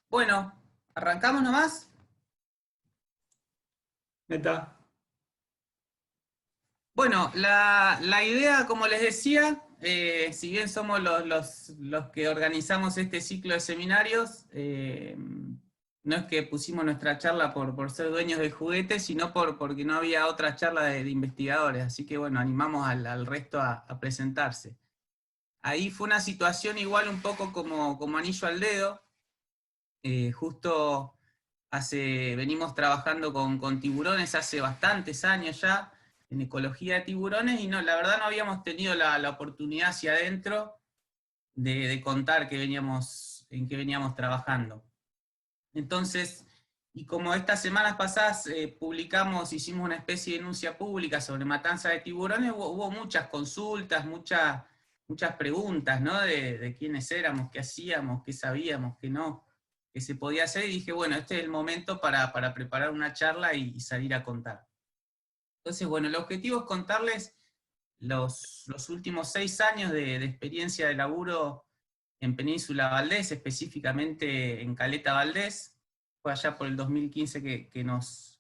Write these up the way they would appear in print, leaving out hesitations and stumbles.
Bueno, arrancamos nomás. Neta. Bueno, la idea, como les decía, si bien somos los que organizamos este ciclo de seminarios, no es que pusimos nuestra charla por ser dueños del juguete, sino porque no había otra charla de investigadores. Así que bueno, animamos al resto a presentarse. Ahí fue una situación igual un poco como anillo al dedo. Justo venimos trabajando con tiburones hace bastantes años ya, en ecología de tiburones, y no, la verdad no habíamos tenido la oportunidad hacia adentro de contar en qué veníamos trabajando. Entonces, y como estas semanas pasadas hicimos una especie de denuncia pública sobre matanza de tiburones, hubo muchas consultas, muchas preguntas, ¿no? De quiénes éramos, qué hacíamos, qué sabíamos, qué no, qué se podía hacer, y dije, bueno, este es el momento para preparar una charla y salir a contar. Entonces, bueno, el objetivo es contarles los últimos 6 años de experiencia de laburo en Península Valdés, específicamente en Caleta Valdés. Fue allá por el 2015 que nos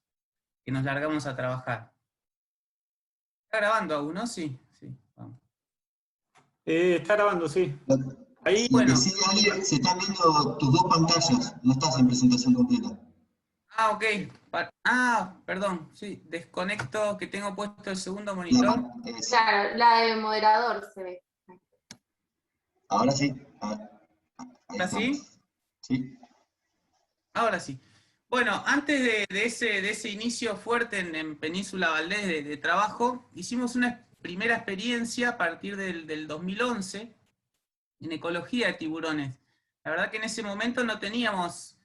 largamos a trabajar. ¿Está grabando aún, no? Sí, sí, vamos. Está grabando, sí. Ahí, Lo que Bueno, sí, Ale, se están viendo tus dos pantallas, no estás en presentación completa. ok. Perdón, sí, desconecto que tengo puesto el segundo La monitor. Claro, la de moderador se ve. ahora sí, ahí ¿Ahora sí? estamos. ¿Sí? Ahora sí. Bueno, antes de ese inicio fuerte en Península Valdés de trabajo, hicimos una primera experiencia a partir del 2011 en ecología de tiburones. La verdad que en ese momento no teníamos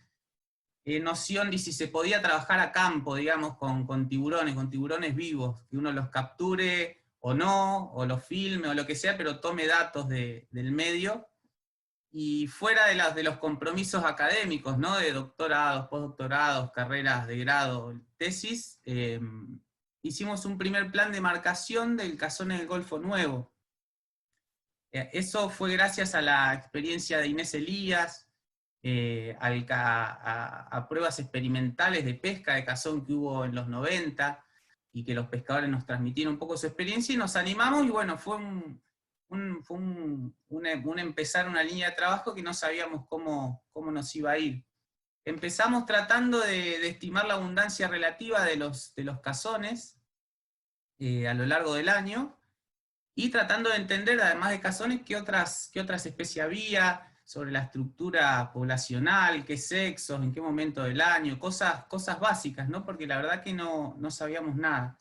noción de si se podía trabajar a campo, digamos, con tiburones vivos, que uno los capture o no, o los filme o lo que sea, pero tome datos del medio. Y fuera de los compromisos académicos, ¿no? De doctorados, postdoctorados, carreras de grado, tesis, hicimos un primer plan de marcación del cazón en el Golfo Nuevo. Eso fue gracias a la experiencia de Inés Elías, a pruebas experimentales de pesca de cazón que hubo en los 90, y que los pescadores nos transmitieron un poco su experiencia, y nos animamos, y bueno, fue un empezar una línea de trabajo que no sabíamos cómo nos iba a ir. Empezamos tratando de estimar la abundancia relativa de los cazones a lo largo del año, y tratando de entender, además de cazones, qué otras especies había, sobre la estructura poblacional, qué sexos, en qué momento del año, cosas básicas, ¿no? Porque la verdad que no sabíamos nada.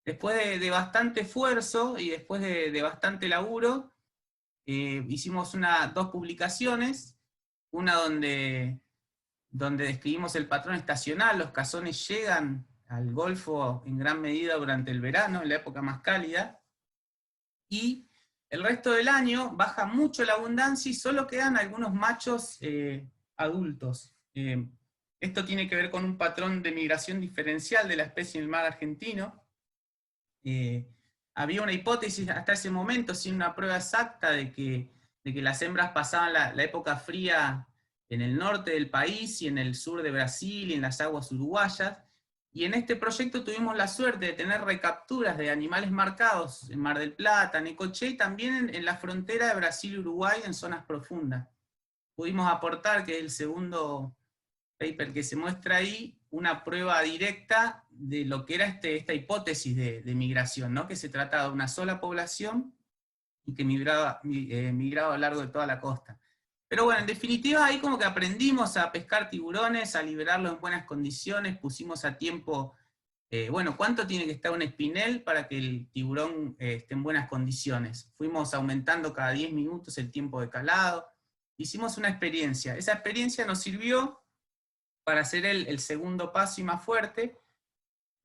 Después de bastante esfuerzo y después de bastante laburo, hicimos dos publicaciones, una donde describimos el patrón estacional. Los cazones llegan al Golfo en gran medida durante el verano, en la época más cálida, y el resto del año baja mucho la abundancia y solo quedan algunos machos adultos. Esto tiene que ver con un patrón de migración diferencial de la especie en el mar argentino. Había una hipótesis hasta ese momento, sin una prueba exacta, de que las hembras pasaban la época fría en el norte del país y en el sur de Brasil y en las aguas uruguayas. Y en este proyecto tuvimos la suerte de tener recapturas de animales marcados en Mar del Plata, Necochea, y también en la frontera de Brasil y Uruguay, en zonas profundas. Pudimos aportar, que es el segundo paper que se muestra ahí, una prueba directa de lo que era esta hipótesis de migración, ¿no? Que se trataba de una sola población y que migraba a lo largo de toda la costa. Pero bueno, en definitiva ahí como que aprendimos a pescar tiburones, a liberarlos en buenas condiciones, pusimos a tiempo, bueno, ¿cuánto tiene que estar un espinel para que el tiburón esté en buenas condiciones? Fuimos aumentando cada 10 minutos el tiempo de calado, hicimos una experiencia. Esa experiencia nos sirvió para hacer el segundo paso y más fuerte,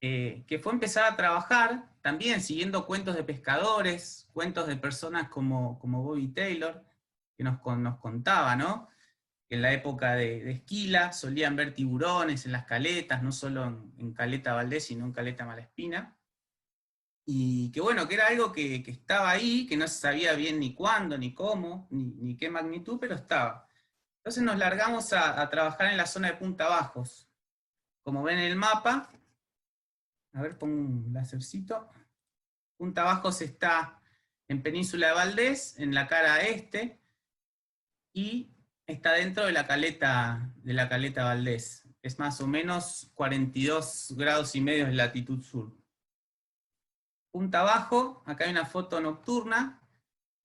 que fue empezar a trabajar, también siguiendo cuentos de pescadores, cuentos de personas como Bobby Taylor, que nos contaba, ¿no? Que en la época de Esquila solían ver tiburones en las caletas, no solo en Caleta Valdés, sino en Caleta Malaspina, y que bueno, que era algo que estaba ahí, que no se sabía bien ni cuándo, ni cómo, ni qué magnitud, pero estaba. Entonces nos largamos a trabajar en la zona de Punta Bajos. Como ven en el mapa, a ver, pongo un lásercito. Punta Bajos está en Península de Valdés, en la cara este, y está dentro de la caleta Valdés. Es más o menos 42 grados y medio de latitud sur. Punta Abajo, acá hay una foto nocturna.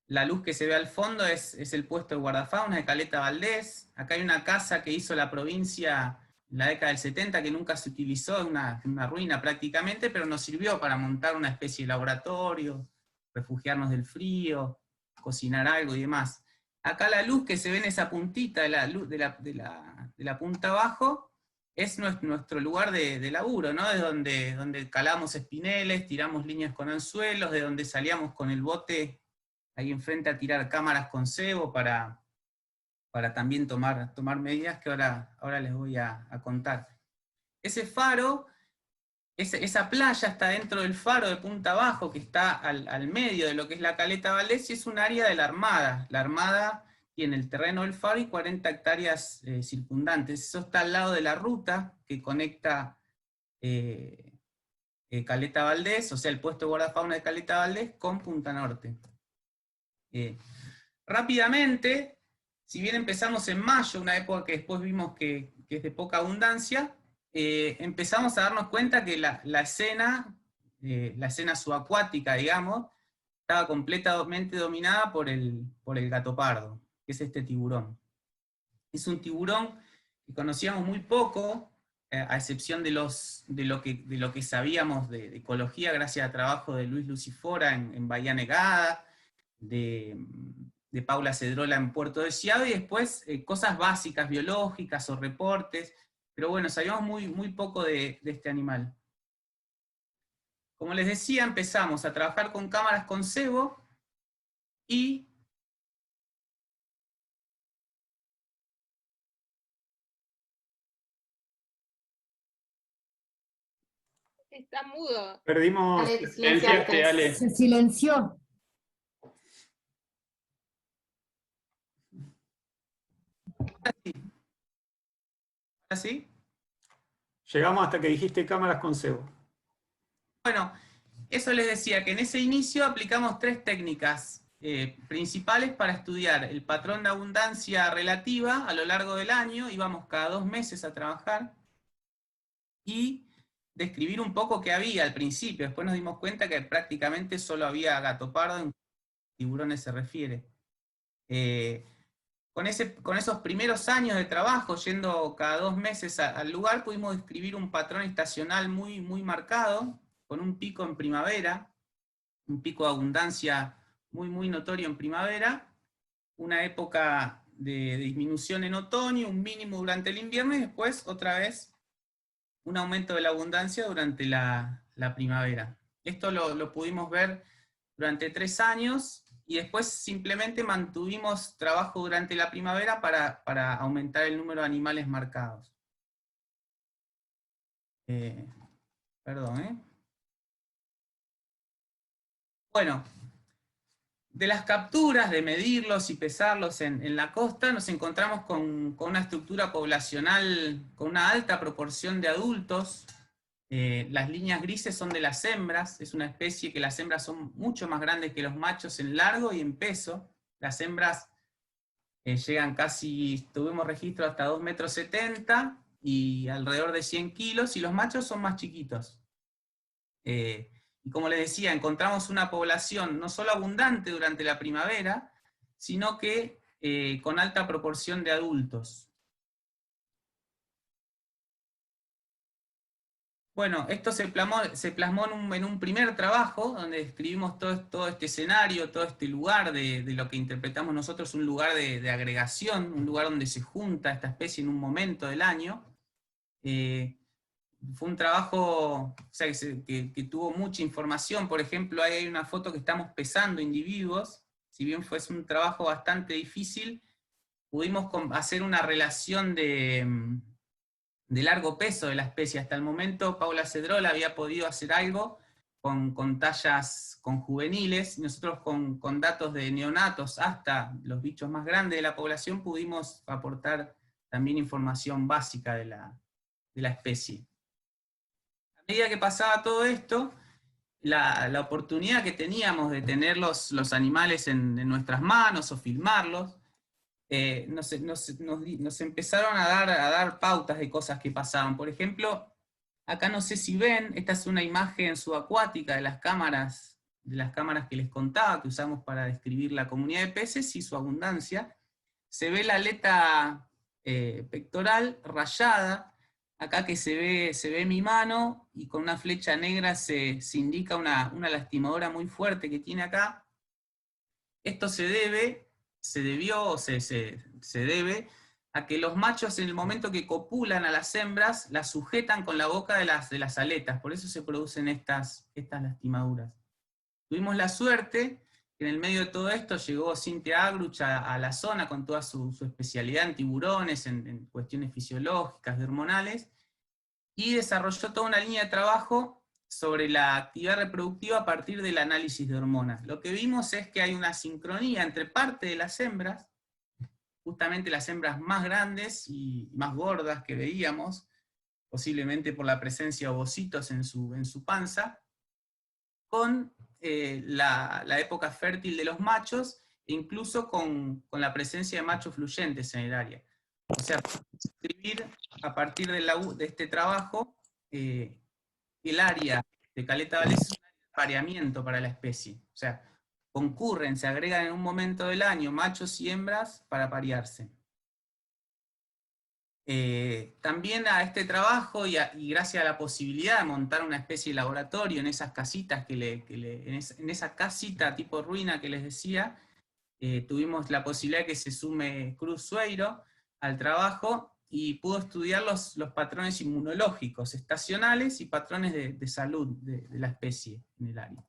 La luz que se ve al fondo es el puesto de guardafauna de Caleta Valdés. Acá hay una casa que hizo la provincia en la década del 70 que nunca se utilizó, una ruina prácticamente, pero nos sirvió para montar una especie de laboratorio, refugiarnos del frío, cocinar algo y demás. Acá la luz que se ve en esa puntita de la luz de la punta abajo es nuestro lugar de laburo, ¿no? Es donde calamos espineles, tiramos líneas con anzuelos, de donde salíamos con el bote ahí enfrente a tirar cámaras con cebo para también tomar medidas que ahora les voy a contar. Ese faro, esa playa está dentro del faro de Punta Abajo, que está al medio de lo que es la Caleta Valdés, y es un área de la Armada. La Armada tiene el terreno del faro y 40 hectáreas circundantes. Eso está al lado de la ruta que conecta Caleta Valdés, o sea, el puesto de guardafauna de Caleta Valdés, con Punta Norte. Rápidamente, si bien empezamos en mayo, una época que después vimos que es de poca abundancia, empezamos a darnos cuenta que la escena subacuática, digamos, estaba completamente dominada por el gato pardo, que es este tiburón. Es un tiburón que conocíamos muy poco, a excepción de lo que sabíamos de ecología, gracias al trabajo de Luis Lucifora en Bahía Negada, de Paula Cedrola en Puerto Deseado, y después cosas básicas, biológicas o reportes, pero bueno, sabíamos muy poco de este animal. Como les decía, empezamos a trabajar con cámaras con cebo, y Está mudo. Perdimos, Ale, silenciaste, Ale. Se silenció. ¿así? Llegamos hasta que dijiste cámaras con cebo. Bueno, eso les decía, que en ese inicio aplicamos 3 técnicas principales para estudiar el patrón de abundancia relativa a lo largo del año. Íbamos cada 2 meses a trabajar, y describir un poco qué había al principio. Después nos dimos cuenta que prácticamente solo había gato pardo, en tiburones se refiere. Con esos primeros años de trabajo, yendo cada 2 meses al lugar, pudimos describir un patrón estacional muy marcado, con un pico en primavera, un pico de abundancia muy notorio en primavera, una época de disminución en otoño, un mínimo durante el invierno, y después otra vez un aumento de la abundancia durante la primavera. Esto lo pudimos ver durante 3 años, y después simplemente mantuvimos trabajo durante la primavera para aumentar el número de animales marcados. Perdón, Bueno, de las capturas, de medirlos y pesarlos en la costa, nos encontramos con una estructura poblacional con una alta proporción de adultos. Las líneas grises son de las hembras, es una especie que las hembras son mucho más grandes que los machos en largo y en peso. Las hembras llegan casi, tuvimos registro hasta 2,70 m y alrededor de 100 kilos, y los machos son más chiquitos. Y como les decía, encontramos una población no solo abundante durante la primavera, sino que con alta proporción de adultos. Bueno, esto se plasmó en un primer trabajo, donde describimos todo este escenario, todo este lugar de lo que interpretamos nosotros un lugar de agregación, un lugar donde se junta esta especie en un momento del año. Fue un trabajo, o sea, que tuvo mucha información. Por ejemplo, ahí hay una foto que estamos pesando individuos. Si bien fue un trabajo bastante difícil, pudimos hacer una relación de largo peso de la especie. Hasta el momento Paula Cedrola había podido hacer algo con tallas con juveniles, y nosotros con datos de neonatos hasta los bichos más grandes de la población pudimos aportar también información básica de la especie. A medida que pasaba todo esto, la oportunidad que teníamos de tener los animales en nuestras manos o filmarlos, nos empezaron a dar pautas de cosas que pasaban. Por ejemplo, acá no sé si ven, esta es una imagen subacuática de las cámaras que les contaba, que usamos para describir la comunidad de peces y su abundancia. Se ve la aleta pectoral rayada, acá que se ve mi mano, y con una flecha negra se indica una lastimadora muy fuerte que tiene acá. Esto se debe a que los machos, en el momento que copulan a las hembras, las sujetan con la boca de las aletas, por eso se producen estas lastimaduras. Tuvimos la suerte que en el medio de todo esto llegó Cintia Agruch a la zona con toda su especialidad en tiburones, en cuestiones fisiológicas, de hormonales, y desarrolló toda una línea de trabajo sobre la actividad reproductiva a partir del análisis de hormonas. Lo que vimos es que hay una sincronía entre parte de las hembras, justamente las hembras más grandes y más gordas que veíamos, posiblemente por la presencia de ovocitos en su panza, con la época fértil de los machos, e incluso con la presencia de machos fluyentes en el área. O sea, describir a partir de este trabajo el área de Caleta Valles es un área de apareamiento para la especie. O sea, concurren, se agregan en un momento del año machos y hembras para aparearse. También a este trabajo, y gracias a la posibilidad de montar una especie de laboratorio en esas casitas, en esa casita tipo ruina que les decía, tuvimos la posibilidad de que se sume Cruz Sueiro al trabajo, y pudo estudiar los patrones inmunológicos estacionales y patrones de salud de la especie en el área.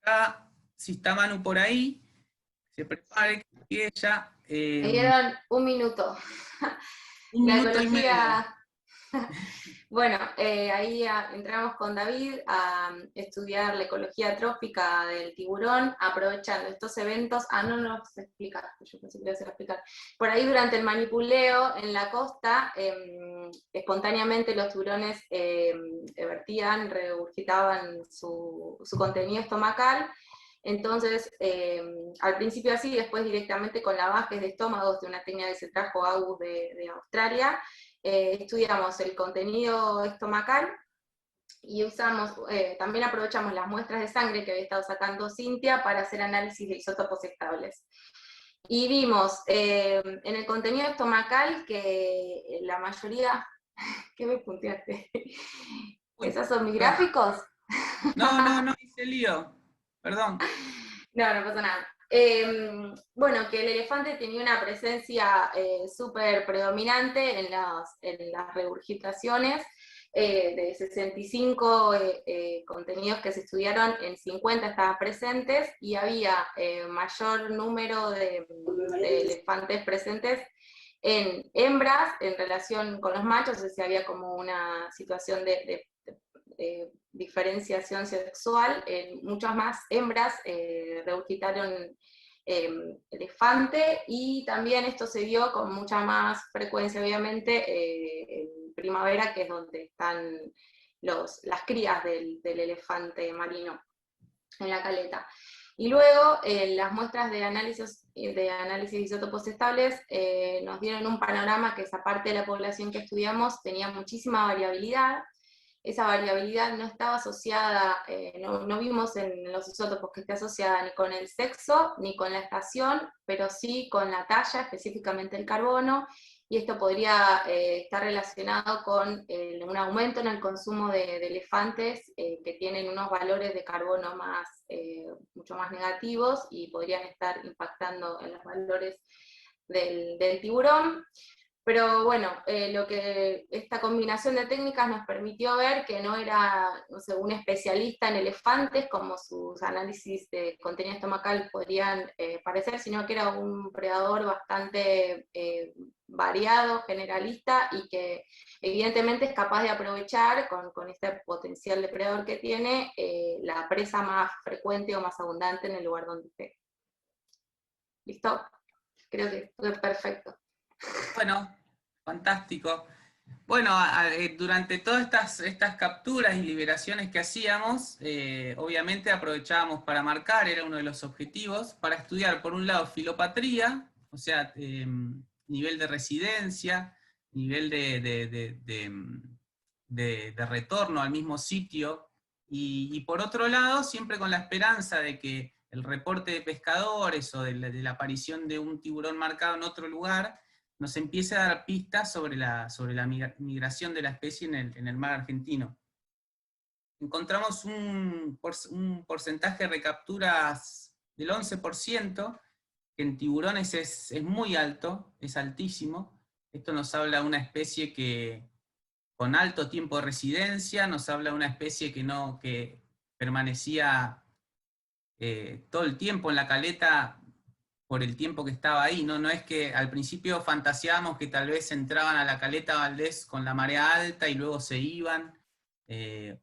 Acá, si está Manu por ahí, se prepare que ella... Me dieron un minuto. Un La minuto y medio. ecología. Bueno, ahí entramos con David a estudiar la ecología trófica del tiburón, aprovechando estos eventos. No nos explicaste, yo pensé que ibas a explicar. Por ahí durante el manipuleo en la costa, espontáneamente los tiburones vertían, regurgitaban su contenido estomacal. Entonces, al principio así, después directamente con lavajes de estómagos de una técnica que se trajo Agus de Australia, estudiamos el contenido estomacal y usamos, también aprovechamos las muestras de sangre que había estado sacando Cintia para hacer análisis de isótopos estables. Y vimos en el contenido estomacal que la mayoría... ¿Qué me punteaste? ¿Esos son mis gráficos? No, hice lío. Perdón. No, no pasa nada. Bueno, que el elefante tenía una presencia súper predominante en las regurgitaciones. De 65 contenidos que se estudiaron, en 50 estaban presentes, y había mayor número de elefantes presentes en hembras en relación con los machos, es decir, había como una situación de diferenciación sexual. Muchas más hembras regurgitaron elefante, y también esto se dio con mucha más frecuencia, obviamente, en primavera, que es donde están las crías del elefante marino en la caleta. Y luego las muestras de análisis de isótopos estables nos dieron un panorama que esa parte de la población que estudiamos tenía muchísima variabilidad. Esa variabilidad no estaba asociada, no vimos en los isótopos que esté asociada ni con el sexo ni con la estación, pero sí con la talla, específicamente el carbono, y esto podría estar relacionado con un aumento en el consumo de elefantes que tienen unos valores de carbono mucho más negativos, y podrían estar impactando en los valores del tiburón. Pero bueno, lo que esta combinación de técnicas nos permitió ver que no era, no sé, un especialista en elefantes, como sus análisis de contenido estomacal podrían parecer, sino que era un predador bastante variado, generalista, y que evidentemente es capaz de aprovechar con este potencial depredador que tiene la presa más frecuente o más abundante en el lugar donde esté. ¿Listo? Creo que fue perfecto. Bueno, fantástico. Bueno, durante todas estas capturas y liberaciones que hacíamos, obviamente aprovechábamos para marcar, era uno de los objetivos, para estudiar por un lado filopatría, o sea, nivel de residencia, nivel de retorno al mismo sitio, y por otro lado, siempre con la esperanza de que el reporte de pescadores o de la aparición de un tiburón marcado en otro lugar nos empiece a dar pistas sobre la migración de la especie en el mar argentino. Encontramos un porcentaje de recapturas del 11%, que en tiburones es muy alto, es altísimo. Esto nos habla de una especie que con alto tiempo de residencia, nos habla de una especie que permanecía todo el tiempo en la caleta por el tiempo que estaba ahí, no es que al principio fantaseábamos que tal vez entraban a la caleta Valdés con la marea alta y luego se iban,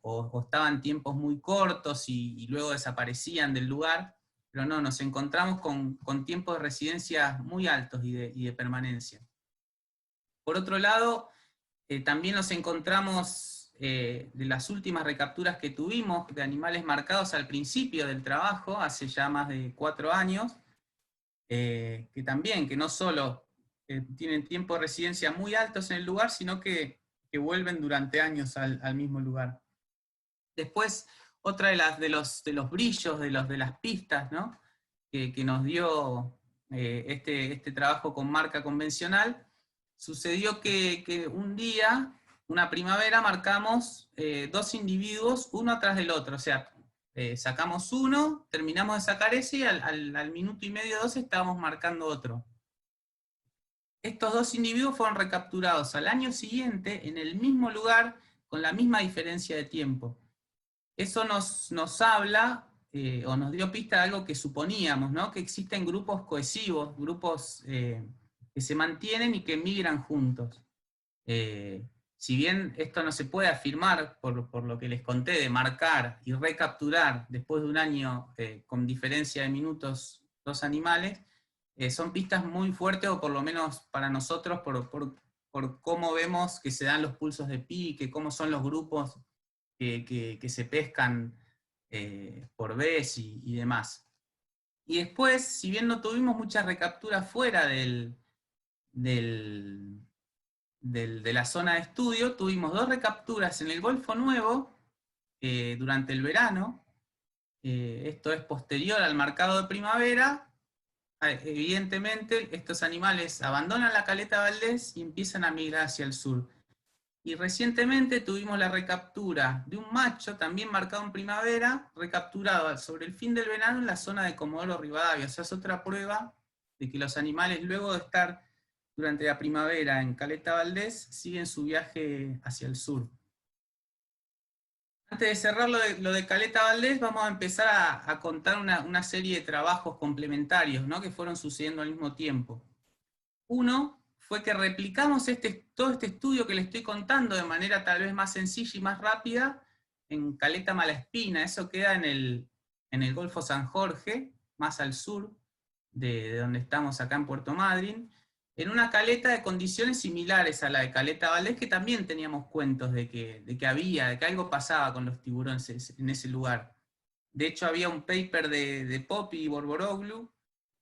o estaban tiempos muy cortos y luego desaparecían del lugar, pero no, nos encontramos con tiempos de residencia muy altos y de permanencia. Por otro lado, también nos encontramos de las últimas recapturas que tuvimos de animales marcados al principio del trabajo, hace ya más de 4 años, que también, que no solo tienen tiempo de residencia muy altos en el lugar, sino que vuelven durante años al mismo lugar. Después, otra de los brillos, de las pistas, ¿no? que nos dio este trabajo con marca convencional, sucedió que un día, una primavera, marcamos 2 individuos, uno atrás del otro, o sea, sacamos uno, terminamos de sacar ese y al minuto y medio, 2, estábamos marcando otro. Estos 2 individuos fueron recapturados al año siguiente en el mismo lugar con la misma diferencia de tiempo. Eso nos habla o nos dio pista de algo que suponíamos, ¿no? Que existen grupos cohesivos, grupos que se mantienen y que migran juntos. Si bien esto no se puede afirmar por lo que les conté de marcar y recapturar después de un año con diferencia de minutos 2 animales, son pistas muy fuertes, o por lo menos para nosotros, por cómo vemos que se dan los pulsos de pique, cómo son los grupos que se pescan por vez y demás. Y después, si bien no tuvimos muchas recapturas fuera de la zona de estudio, tuvimos 2 recapturas en el Golfo Nuevo durante el verano. Esto es posterior al marcado de primavera. Evidentemente, estos animales abandonan la caleta Valdés y empiezan a migrar hacia el sur. Y recientemente tuvimos la recaptura de un macho, también marcado en primavera, recapturado sobre el fin del verano en la zona de Comodoro Rivadavia. O sea, es otra prueba de que los animales, luego de estar durante la primavera en Caleta Valdés, siguen su viaje hacia el sur. Antes de cerrar lo de Caleta Valdés, vamos a empezar a contar una serie de trabajos complementarios, ¿no? Que fueron sucediendo al mismo tiempo. Uno fue que replicamos todo este estudio que les estoy contando de manera tal vez más sencilla y más rápida en Caleta Malaspina. Eso queda en el Golfo San Jorge, más al sur de donde estamos acá en Puerto Madryn, en una caleta de condiciones similares a la de Caleta Valdés, que también teníamos cuentos de que algo pasaba con los tiburones en ese lugar. De hecho, había un paper de Poppy y Borboroglu,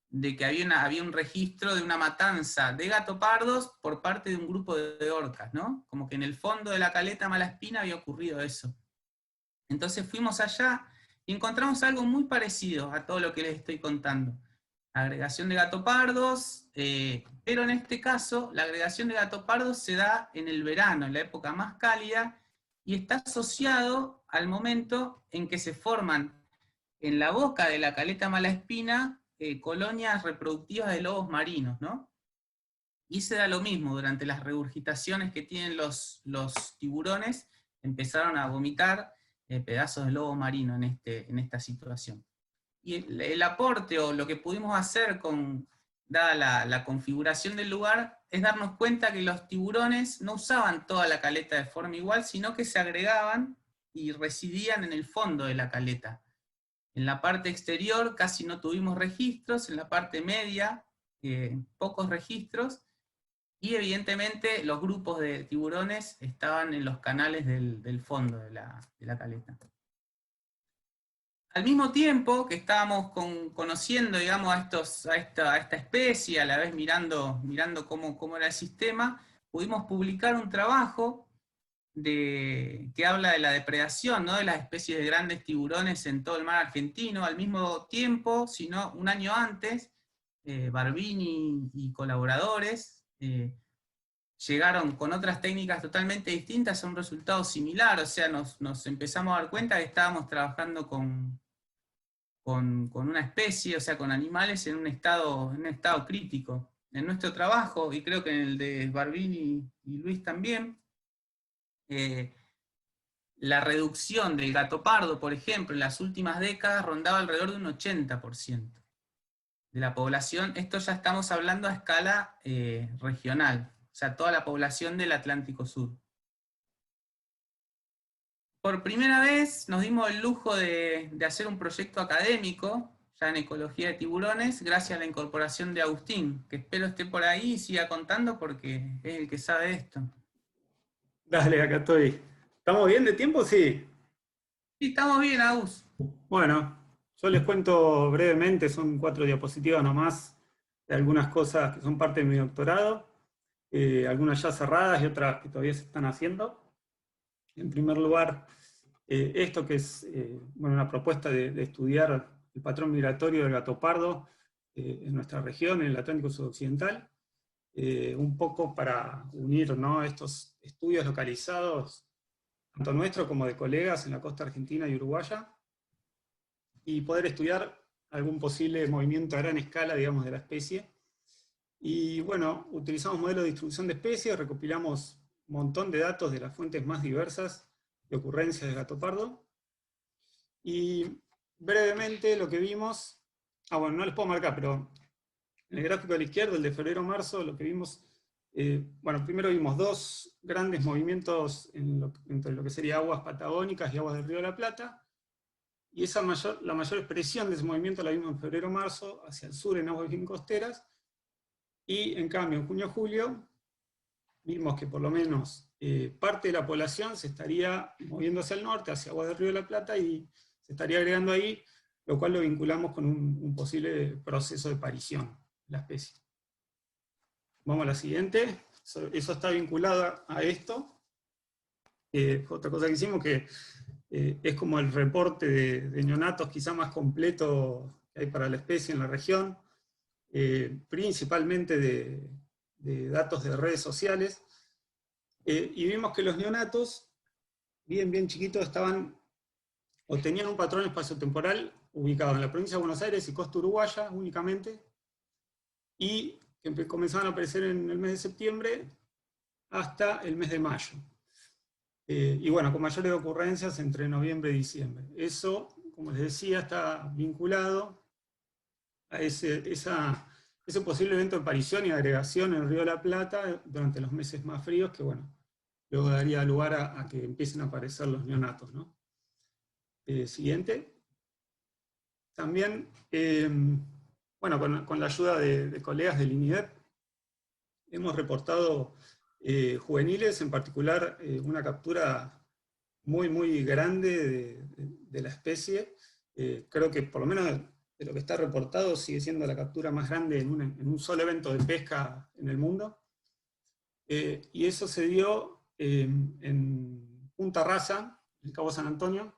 de que había un registro de una matanza de gatopardos por parte de un grupo de orcas, ¿no? Como que en el fondo de la caleta Malaspina había ocurrido eso. Entonces fuimos allá y encontramos algo muy parecido a todo lo que les estoy contando. Agregación de gatopardos, pero en este caso la agregación de gatopardos se da en el verano, en la época más cálida, y está asociado al momento en que se forman en la boca de la caleta Malaspina colonias reproductivas de lobos marinos, ¿no? Y se da lo mismo, durante las regurgitaciones que tienen los tiburones, empezaron a vomitar pedazos de lobo marino en esta situación. Y el aporte, o lo que pudimos hacer dada la configuración del lugar, es darnos cuenta que los tiburones no usaban toda la caleta de forma igual, sino que se agregaban y residían en el fondo de la caleta. En la parte exterior casi no tuvimos registros, en la parte media pocos registros, y evidentemente los grupos de tiburones estaban en los canales del fondo de la caleta. Al mismo tiempo que estábamos conociendo, digamos, a esta especie, a la vez mirando cómo era el sistema, pudimos publicar un trabajo que habla de la depredación, ¿no?, de las especies de grandes tiburones en todo el mar argentino. Al mismo tiempo, sino un año antes, Barbini y colaboradores llegaron con otras técnicas totalmente distintas a un resultado similar. O sea, nos empezamos a dar cuenta que estábamos trabajando con una especie, o sea, con animales en un estado crítico. En nuestro trabajo, y creo que en el de Barbini y Luis también, la reducción del gato pardo, por ejemplo, en las últimas décadas rondaba alrededor de un 80% de la población. Esto ya estamos hablando a escala regional, o sea, toda la población del Atlántico Sur. Por primera vez nos dimos el lujo de hacer un proyecto académico, ya en ecología de tiburones, gracias a la incorporación de Agustín, que espero esté por ahí y siga contando porque es el que sabe esto. Dale, acá estoy. ¿Estamos bien de tiempo? Sí. Sí, estamos bien, Agus. Bueno, yo les cuento brevemente, son 4 diapositivas nomás, de algunas cosas que son parte de mi doctorado, algunas ya cerradas y otras que todavía se están haciendo. En primer lugar, esto que es una propuesta de estudiar el patrón migratorio del gato pardo en nuestra región, en el Atlántico Sudoccidental, un poco para unir, ¿no?, estos estudios localizados, tanto nuestros como de colegas en la costa argentina y uruguaya, y poder estudiar algún posible movimiento a gran escala, digamos, de la especie. Y bueno, utilizamos modelos de distribución de especies, recopilamos un montón de datos de las fuentes más diversas de ocurrencias del gato pardo, y brevemente lo que vimos, bueno, no les puedo marcar, pero en el gráfico de la izquierda, el de febrero-marzo, lo que vimos, primero vimos 2 grandes movimientos entre lo que sería aguas patagónicas y aguas del Río de la Plata, y la mayor expresión de ese movimiento la vimos en febrero-marzo, hacia el sur en aguas bien costeras, y en cambio en junio-julio vimos que por lo menos parte de la población se estaría moviendo hacia el norte, hacia aguas del Río de la Plata, y se estaría agregando ahí, lo cual lo vinculamos con un posible proceso de aparición de la especie. Vamos a la siguiente. Eso está vinculado a esto. Otra cosa que hicimos que es como el reporte de neonatos quizá más completo que hay para la especie en la región, principalmente de datos de redes sociales, y vimos que los neonatos, bien chiquitos, estaban o tenían un patrón espaciotemporal ubicado en la provincia de Buenos Aires y costa uruguaya únicamente, y que comenzaban a aparecer en el mes de septiembre hasta el mes de mayo. Y bueno, con mayores ocurrencias entre noviembre y diciembre. Eso, como les decía, está vinculado a ese posible evento de aparición y agregación en el Río de la Plata durante los meses más fríos, que bueno, luego daría lugar a que empiecen a aparecer los neonatos, ¿no? Siguiente. También, con la ayuda de colegas del INIDEP, hemos reportado juveniles, en particular una captura muy grande de la especie. Creo que por lo menos de lo que está reportado sigue siendo la captura más grande en un solo evento de pesca en el mundo. Y eso se dio en Punta Rasa, en el Cabo San Antonio,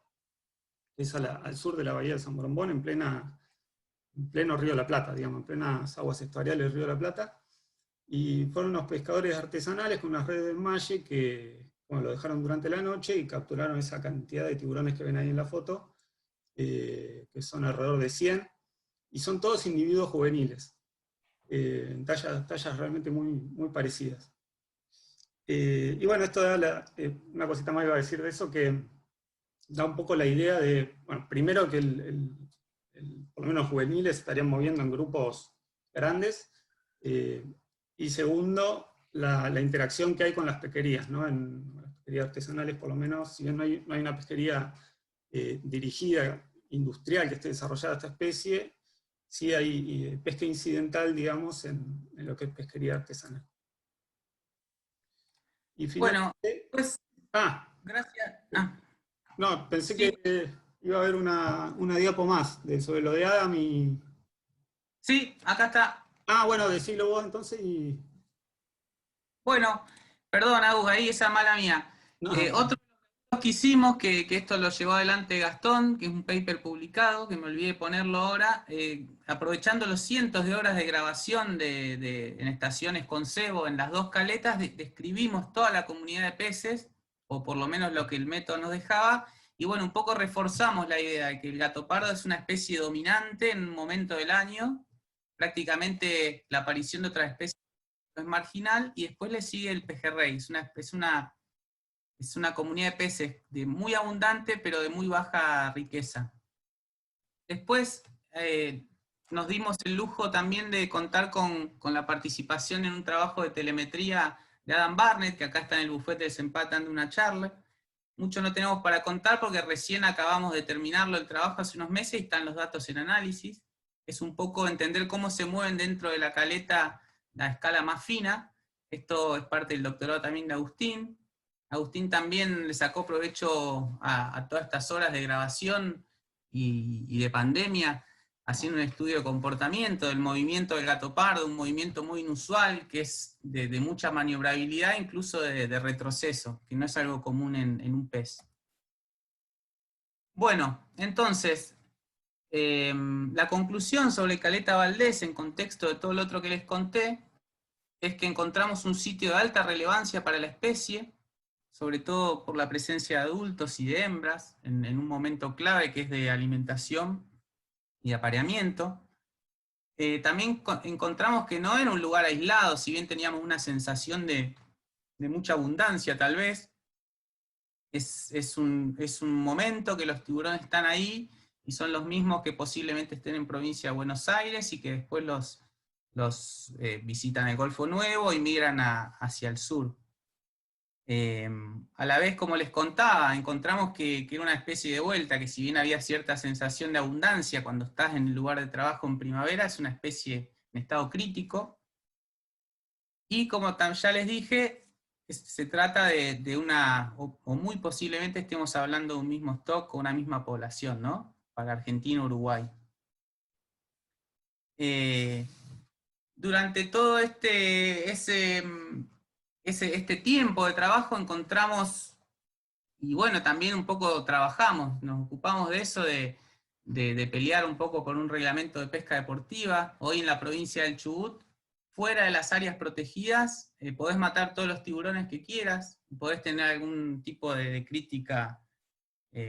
que es al sur de la bahía de San Borombón, en pleno Río de la Plata, digamos, en plenas aguas estuariales del Río de la Plata. Y fueron unos pescadores artesanales con unas redes de enmalle que lo dejaron durante la noche y capturaron esa cantidad de tiburones que ven ahí en la foto, que son alrededor de 100, y son todos individuos juveniles, en tallas realmente muy parecidas. Y bueno, esto da una cosita más iba a decir de eso, que da un poco la idea de, primero que por lo menos juveniles estarían moviendo en grupos grandes, Y segundo, la interacción que hay con las pesquerías, ¿no? En las pesquerías artesanales, por lo menos, si bien no hay una pesquería dirigida, industrial, que esté desarrollada esta especie, sí hay pesca incidental, digamos, en lo que es pesquería artesanal. Y Bueno, finalmente... pues, Ah, gracias. no, pensé Sí, que iba a haber una diapo más sobre lo de Adam y... sí, acá está. Ah, bueno, decilo vos entonces y... Bueno, perdón, Agus, ahí esa mala mía. No, Otro que hicimos, que esto lo llevó adelante Gastón, que es un paper publicado, que me olvidé de ponerlo ahora, aprovechando los cientos de horas de grabación en estaciones con cebo en las dos caletas, describimos toda la comunidad de peces, o por lo menos lo que el método nos dejaba, y bueno, un poco reforzamos la idea de que el gato pardo es una especie dominante en un momento del año, prácticamente la aparición de otras especies es marginal, y después le sigue el pejerrey, es una comunidad de peces muy abundante, pero de muy baja riqueza. Después nos dimos el lujo también de contar con la participación en un trabajo de telemetría de Adam Barnett, que acá está en el bufete de Desempate dando una charla. Mucho no tenemos para contar porque recién acabamos de terminarlo el trabajo hace unos meses y están los datos en análisis. Es un poco entender cómo se mueven dentro de la caleta a escala más fina. Esto es parte del doctorado también de Agustín. Agustín también le sacó provecho a todas estas horas de grabación y de pandemia, haciendo un estudio de comportamiento del movimiento del gato pardo, un movimiento muy inusual, que es de mucha maniobrabilidad, incluso de retroceso, que no es algo común en un pez. Bueno, entonces, la conclusión sobre Caleta Valdés, en contexto de todo lo otro que les conté, es que encontramos un sitio de alta relevancia para la especie, sobre todo por la presencia de adultos y de hembras, en un momento clave que es de alimentación y apareamiento. También encontramos que no era un lugar aislado, si bien teníamos una sensación de mucha abundancia tal vez, es un momento que los tiburones están ahí y son los mismos que posiblemente estén en provincia de Buenos Aires y que después los visitan el Golfo Nuevo y migran hacia el sur. A la vez, como les contaba, encontramos que era una especie de vuelta, que si bien había cierta sensación de abundancia cuando estás en el lugar de trabajo en primavera, es una especie en estado crítico. Y como ya les dije, se trata de una, o muy posiblemente estemos hablando de un mismo stock o una misma población, ¿no? Para Argentina, Uruguay. Durante todo este tiempo de trabajo encontramos, y bueno, también un poco trabajamos, nos ocupamos de eso, de pelear un poco por un reglamento de pesca deportiva. Hoy en la provincia del Chubut, fuera de las áreas protegidas, podés matar todos los tiburones que quieras, podés tener algún tipo de crítica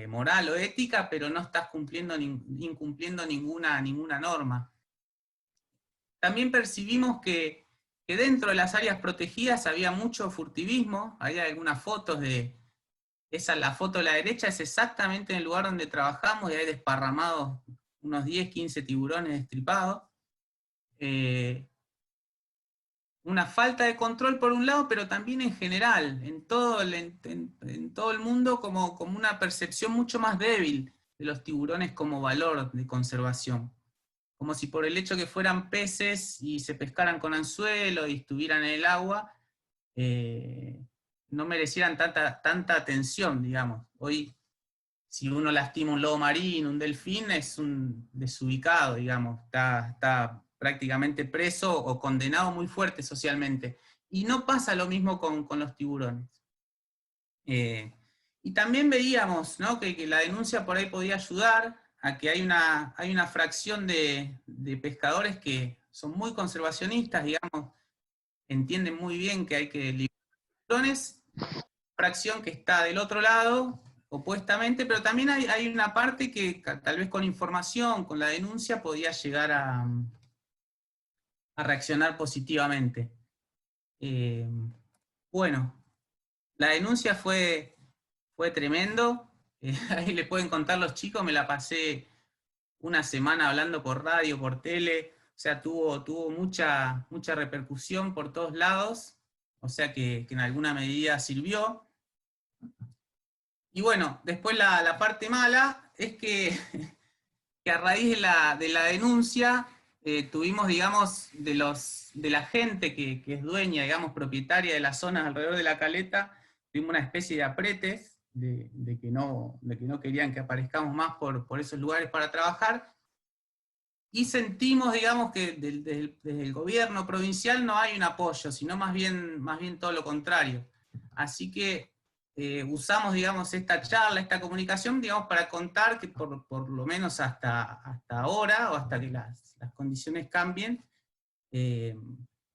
moral o ética, pero no estás incumpliendo ninguna norma. También percibimos que dentro de las áreas protegidas había mucho furtivismo, hay algunas fotos la foto de la derecha es exactamente en el lugar donde trabajamos y hay desparramados unos 10, 15 tiburones destripados. Una falta de control por un lado, pero también en general, en todo el mundo, como una percepción mucho más débil de los tiburones como valor de conservación. Como si por el hecho que fueran peces y se pescaran con anzuelo y estuvieran en el agua, no merecieran tanta atención, digamos. Hoy, si uno lastima un lobo marino, un delfín, es un desubicado, digamos, está prácticamente preso o condenado muy fuerte socialmente. Y no pasa lo mismo con los tiburones. Y también veíamos, ¿no?, que la denuncia por ahí podía ayudar a que hay una fracción de pescadores que son muy conservacionistas, digamos, entienden muy bien que hay que liberar tiburones, fracción que está del otro lado, opuestamente, pero también hay una parte que tal vez con información, con la denuncia, podía llegar a reaccionar positivamente. Bueno, la denuncia fue tremendo, ahí le pueden contar los chicos, me la pasé una semana hablando por radio, por tele, sea, tuvo mucha repercusión por todos lados, o sea que en alguna medida sirvió. Y bueno, después la parte mala es que, que a raíz de la denuncia tuvimos, digamos, de la gente que es dueña, digamos, propietaria de las zonas alrededor de la caleta, tuvimos una especie de apretes de que no querían que aparezcamos más por esos lugares para trabajar, y sentimos, digamos, que desde el gobierno provincial no hay un apoyo, sino más bien todo lo contrario. Así que usamos, digamos, esta charla, esta comunicación, digamos, para contar que por lo menos hasta ahora, o hasta que las condiciones cambien,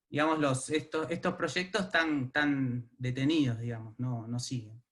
digamos, estos proyectos están detenidos, digamos, no siguen.